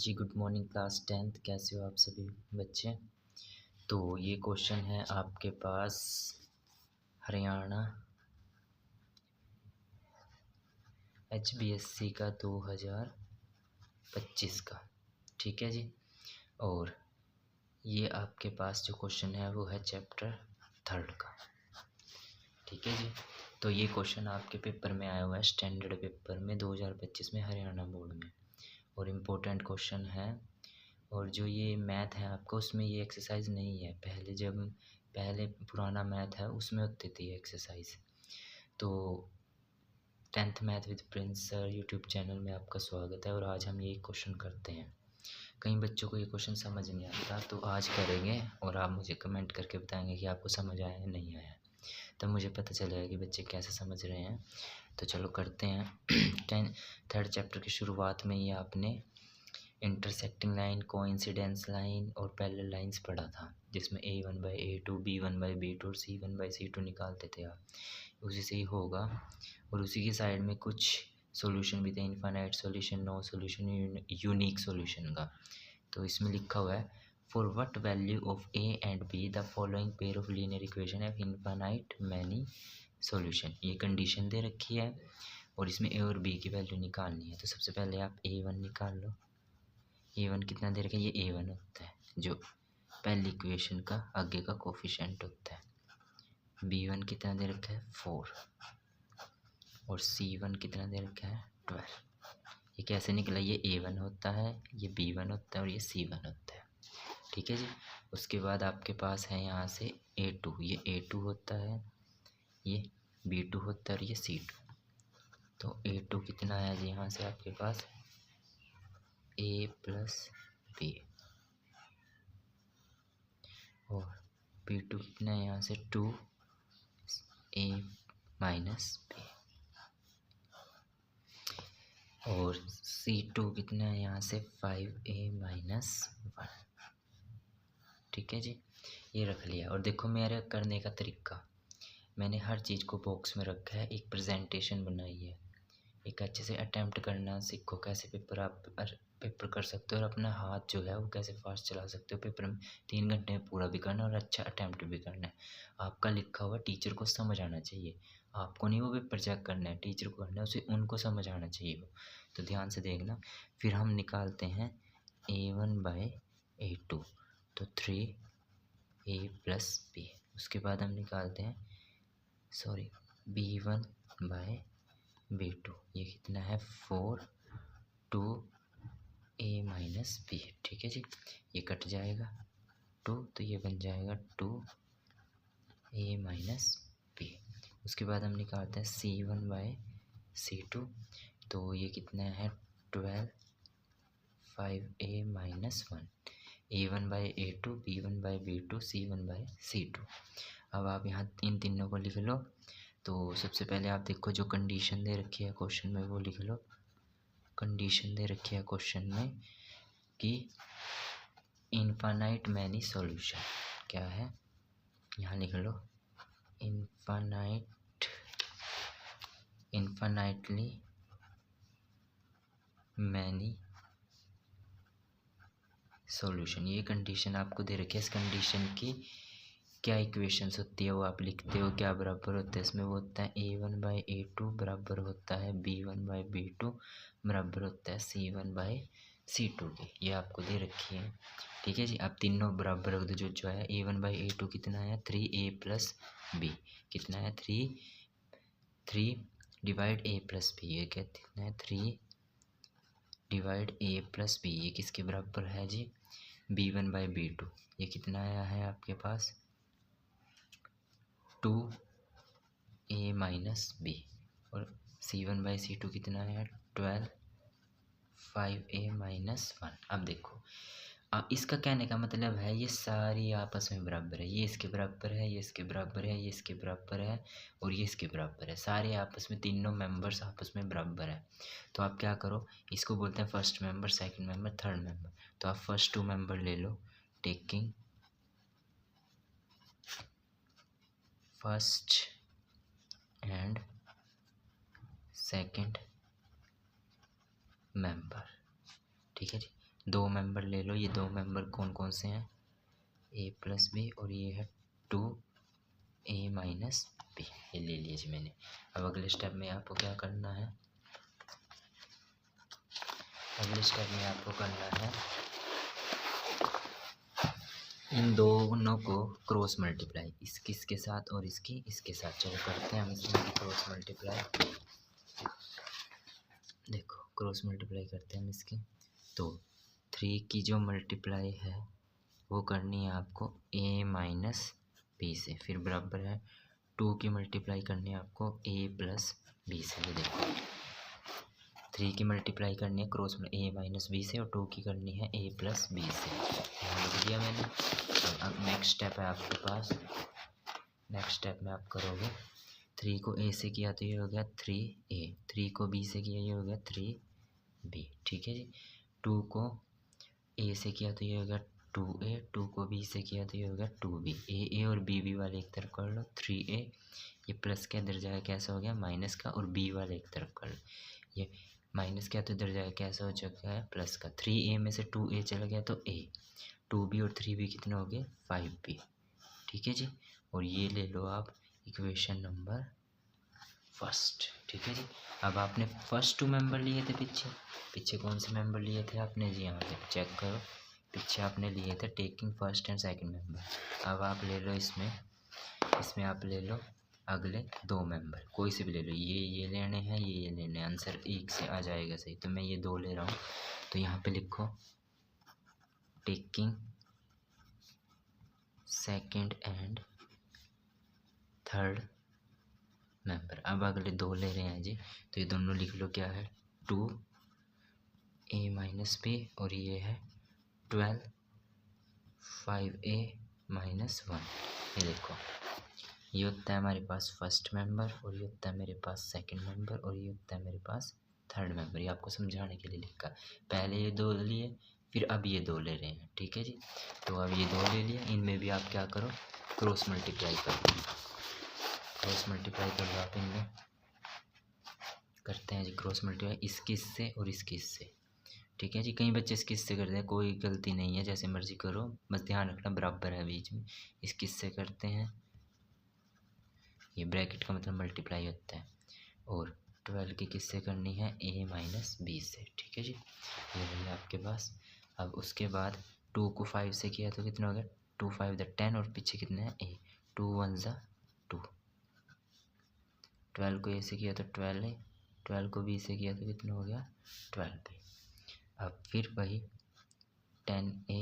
जी good morning class 10th। कैसे हो आप सभी बच्चे। तो ये क्वेश्चन है आपके पास हरियाणा HBSC का 2025 का, ठीक है जी। और ये आपके पास जो क्वेश्चन है वो है चैप्टर 3 का, ठीक है जी। तो ये क्वेश्चन आपके पेपर में आया हुआ है, स्टैंडर्ड पेपर में 2025 में हरियाणा बोर्ड में, और इम्पोर्टेंट क्वेश्चन है। और जो ये मैथ है आपका, उसमें ये एक्सरसाइज नहीं है। पहले पुराना मैथ है उसमें होती थी ये एक्सरसाइज। तो 10th math with Prince sir YouTube channel में आपका स्वागत है। और आज हम ये क्वेश्चन करते हैं। कई बच्चों को ये क्वेश्चन समझ नहीं आता, तो आज करेंगे और आप मुझे कमेंट करके बताएंगे कि आपको समझ आया है नहीं आया, तब मुझे पता चलेगा कि बच्चे कैसे समझ रहे हैं। तो चलो करते हैं। 3rd चैप्टर की शुरुआत में ही आपने इंटरसेक्टिंग लाइन, कोइंसिडेंस लाइन और पैरेलल लाइंस पढ़ा था, जिसमें A1/A2, B1/B2 और C1/C2 निकालते थे आप। उसी से ही होगा। और उसी की साइड में कुछ सॉल्यूशन भी थे, infinite solution, no solution, unique solution का। तो इसमें लिखा हुआ है for what value of A and B the following pair of linear equation have infinite many solution. ये कंडीशन दे रखी है और इसमें A और B की वैल्यू निकालनी है। तो सबसे पहले आप A1 निकाल लो। A1 कितना दे रखा है, ये A1 होता है जो पहली इक्वेशन का आगे का कोफिशिएंट होता है। B1 कितना दे रखा है 4 और C1 कितना दे रखा है 12। ये कैसे निकला, ये A1 होता है, ये B1 होता है और ये C1 होता है, ठीक है जी। उसके बाद आपके पास है यहाँ से A2, ये A2 होता है, ये B2 होता है और ये C2। तो A2 कितना आया जी यहाँ से आपके पास A + B और B2 कितना है यहाँ से 2A - B और C2 कितना है यहाँ से 5A - 1, ठीक है जी। ये रख लिया। और देखो मेरे करने का तरीका, मैंने हर चीज़ को बॉक्स में रखा है, एक प्रेजेंटेशन बनाई है। एक अच्छे से अटैम्प्ट करना सीखो, कैसे पेपर कर सकते हो और अपना हाथ जो है वो कैसे फास्ट चला सकते हो। पेपर में 3 घंटे में पूरा भी करना और अच्छा अटैम्प्ट भी करना है। आपका लिखा हुआ टीचर को समझ आना चाहिए, आपको नहीं वो पेपर चेक करना है, टीचर को करना है, उसे उनको समझ आना चाहिए वो। तो ध्यान से देखना। फिर हम निकालते हैं A1/A2, तो 3A + B। उसके बाद हम निकालते हैं B1/B2, ये कितना है 4 2A - B, ठीक है जी। ये कट जाएगा 2, तो ये बन जाएगा 2A - B। उसके बाद हम निकालते हैं C1/C2, तो ये कितना है 12 5A - 1, A1/A2, B1/B2, C1/C2। अब आप यहाँ इन तीनों को लिख लो। तो सबसे पहले आप देखो जो कंडीशन दे रखी है क्वेश्चन में वो लिख लो। कंडीशन दे रखी है क्वेश्चन में कि इनफाइनाइट मैनी सॉल्यूशन क्या है, यहाँ लिख लो इनफाइनाइटली मैनी सॉल्यूशन। ये कंडीशन आपको दे रखी है। इस कंडीशन की क्या इक्वेशंस होती है वो आप लिखते हो, क्या बराबर होता है इसमें। वो होता है A1/A2 बराबर होता है B1/B2 बराबर होता है C1/C2 की। ये आपको दे रखी है, ठीक है जी। आप तीनों बराबर रख दो। जो है A1/A2 कितना है 3A + B, कितना है 3 डिवाइड A + B, ये कितना है 3 डिवाइड A + B, ये किसके बराबर है जी B1/B2। ये कितना आया है आपके पास 2A - B और C1/C2 कितना है 12 5A - 1। अब देखो, अब इसका कहने का मतलब है ये सारी आपस में बराबर है। ये इसके बराबर है, ये इसके बराबर है, ये इसके बराबर है और ये इसके बराबर है। सारे आपस में तीनों मेंबर्स आपस में बराबर है। तो आप क्या करो, इसको बोलते हैं first member, second member, third member. तो आप फर्स्ट 2 मेंबर ले लो, taking first and second member, ठीक है जी। दो मेंबर ले लो, ये दो मेंबर कौन कौन से हैं, ए प्लस बी, और ये है 2a माइनस बी, ये ले लीजिए मैंने। अब अगले स्टेप में आपको क्या करना है, अगले स्टेप में आपको करना है इन दोनों को क्रॉस मल्टीप्लाई, इसके साथ और इसके साथ। चलो करते हैं हम इसमें क्रॉस मल्टीप्लाई। देखो क्रॉस मल्टीप्लाई करते हैं हम इसकी। तो 3 की जो मल्टीप्लाई है वो करनी है आपको a माइनस बी से, फिर बराबर है 2 की मल्टीप्लाई करनी है आपको a प्लस बी से। ये देखो 3 की मल्टीप्लाई करनी है क्रॉस में a माइनस बी से, और 2 की करनी है a प्लस बी से। यहाँ लिख दिया मैंने। अब नेक्स्ट स्टेप है आपके पास, नेक्स्ट स्टेप में आप करोगे 3 को a से किया तो ये हो गया 3a, 3 को b से किया ये हो गया 3b, ठीक है जी। 2 को a से किया तो ये हो गया 2a, 2 को b से किया तो ये हो गया 2b, a और b वाले एक तरफ कर लो, 3a ये प्लस का इधर जाएगा कैसा हो गया माइनस का, और b वाले एक तरफ कर लो, ये माइनस का तो इधर जाएगा कैसा हो चुका है प्लस का। 3a में से 2a चला गया तो a, 2b और 3b कितने हो गए 5b, ठीक है जी। और ये ले लो आप इक्वेशन नंबर फर्स्ट, ठीक है जी। अब आपने फर्स्ट 2 मेंबर लिए थे, पीछे कौन से मेंबर लिए थे आपने जी, यहाँ पे चेक करो, पीछे आपने लिए थे taking first and second member. अब आप ले लो इसमें आप ले लो अगले 2 मेंबर, कोई से भी ले लो, ये लेने हैं, ये लेने हैं, आंसर एक से आ जाएगा सही। तो मैं ये 2 ले रहा हूँ, तो यहाँ पे लिखो taking second and third member. अब अगले 2 ले रहे हैं जी, तो ये दोनों लिख लो क्या है 2a माइनस बी, और ये है 12 5a माइनस 1। ये देखो ये होता है हमारे पास फर्स्ट मेंबर, और ये होता है मेरे पास सेकंड मेंबर, और ये होता है मेरे पास थर्ड मेंबर। ये आपको समझाने के लिए लिखा, पहले ये 2 लिए फिर अब ये 2 ले रहे हैं, ठीक है जी। तो अब ये 2 ले लिया, इनमें भी आप क्या करो क्रॉस मल्टीप्लाई करो, क्रॉस मल्टीप्लाई कर लो आप इनमें। करते हैं जी क्रॉस मल्टीप्लाई इसके इससे और इसके इससे, ठीक है जी। कई बच्चे इसके इससे करते हैं, कोई गलती नहीं है, जैसे मर्जी करो, बस ध्यान रखना बराबर है बीच में। इसके इससे करते हैं, ये ब्रैकेट का मतलब मल्टीप्लाई होता है, और 12 की किससे करनी है a माइनस बी से, ठीक है जी। ये रही आपके पास। अब उसके बाद 2 को 5 से किया तो कितना हो गया 2 5 10, और पीछे कितना है a, 2 1 2। 12 को a से किया तो 12 है, 12 को b से किया तो कितना हो गया 12b। अब फिर वही 10a,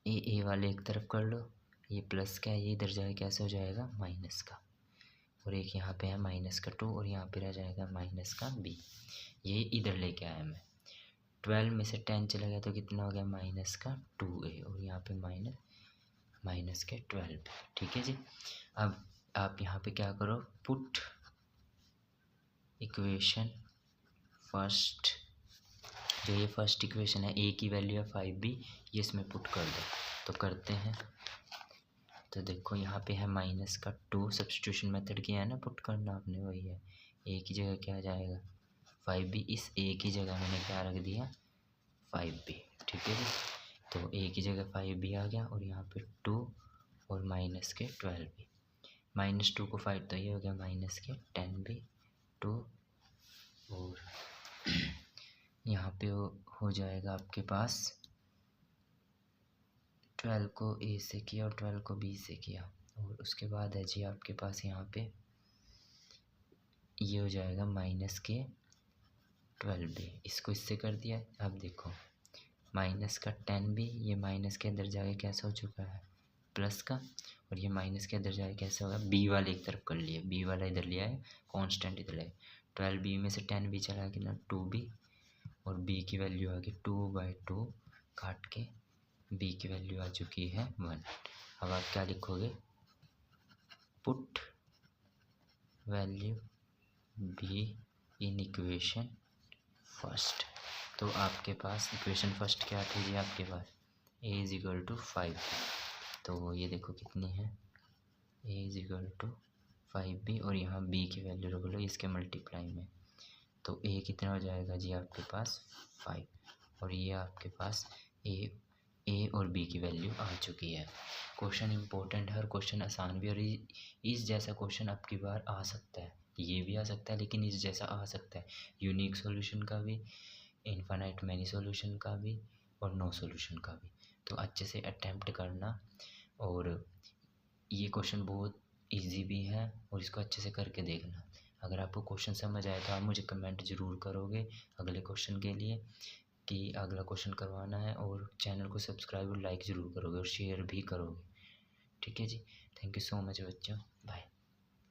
ए वाले एक तरफ कर लो, ये प्लस का है, ये इधर जाएगा कैसे हो जाएगा माइनस का, और एक यहाँ पे है माइनस का 2, और यहाँ पे रह जाएगा माइनस का b, ये इधर लेके आया मैं। 12 में से 10 चला गया तो कितना हो गया माइनस का 2a, और यहाँ पे माइनस के 12, ठीक है जी। अब आप यहाँ पे क्या करो पुट इक्वेशन फर्स्ट, जो ये फर्स्ट इक्वेशन है a की वैल्यू है 5b, ये इसमें पुट कर दो। तो करते हैं, तो देखो यहाँ पे है माइनस का 2, सब्स्टिट्यूशन मेथड किया है ना, पुट करना आपने, वही है a की जगह क्या जाएगा 5b, इस a की जगह मैंने क्या रख दिया 5b, ठीक है जी। तो a की जगह 5b आ गया, और यहाँ पे 2 और माइनस के 12b, माइनस 2 को 5 तो ये हो गया माइनस के 10b 2, और यहाँ पे हो जाएगा आपके पास 12 को a से किया और 12 को b से किया, और उसके बाद है जी आपके पास यहाँ पे ये हो जाएगा माइनस के 12b, इसको इससे कर दिया। अब देखो माइनस का 10b, ये माइनस के अंदर जाके कैसा हो चुका है प्लस का, और ये माइनस के अंदर जाके कैसा होगा b वाले एक तरफ कर लिया, b वाला इधर लिया है कांस्टेंट इधर है, 12b में से 10b चला गया ना 2b, और b की वैल्यू आ गई 2/2, काट के b की वैल्यू आ चुकी है 1। अब आप क्या लिखोगे put value b in equation first. तो आपके पास इक्वेशन फर्स्ट क्या थी जी आपके पास a = 5, तो ये देखो कितनी है a = 5b, और यहाँ b की वैल्यू रख लो इसके मल्टीप्लाई में, तो a कितना हो जाएगा जी आपके पास 5, और ये आपके पास ए और बी की वैल्यू आ चुकी है। क्वेश्चन इम्पोर्टेंट है और क्वेश्चन आसान भी, और इस जैसा क्वेश्चन अब की बार आ सकता है, ये भी आ सकता है लेकिन इस जैसा आ सकता है, यूनिक सॉल्यूशन का भी, इनफाइनाइट मैनी सॉल्यूशन का भी और नो सॉल्यूशन का भी। तो अच्छे से अटेम्प्ट करना, और ये क्वेश्चन बहुत इजी भी है और इसको अच्छे से करके देखना। अगर आपको क्वेश्चन समझ आए तो आप मुझे कमेंट ज़रूर करोगे अगले क्वेश्चन के लिए कि अगला क्वेश्चन करवाना है, और चैनल को सब्सक्राइब और लाइक ज़रूर करोगे और शेयर भी करोगे। ठीक है जी, थैंक यू सो मच बच्चों, बाय।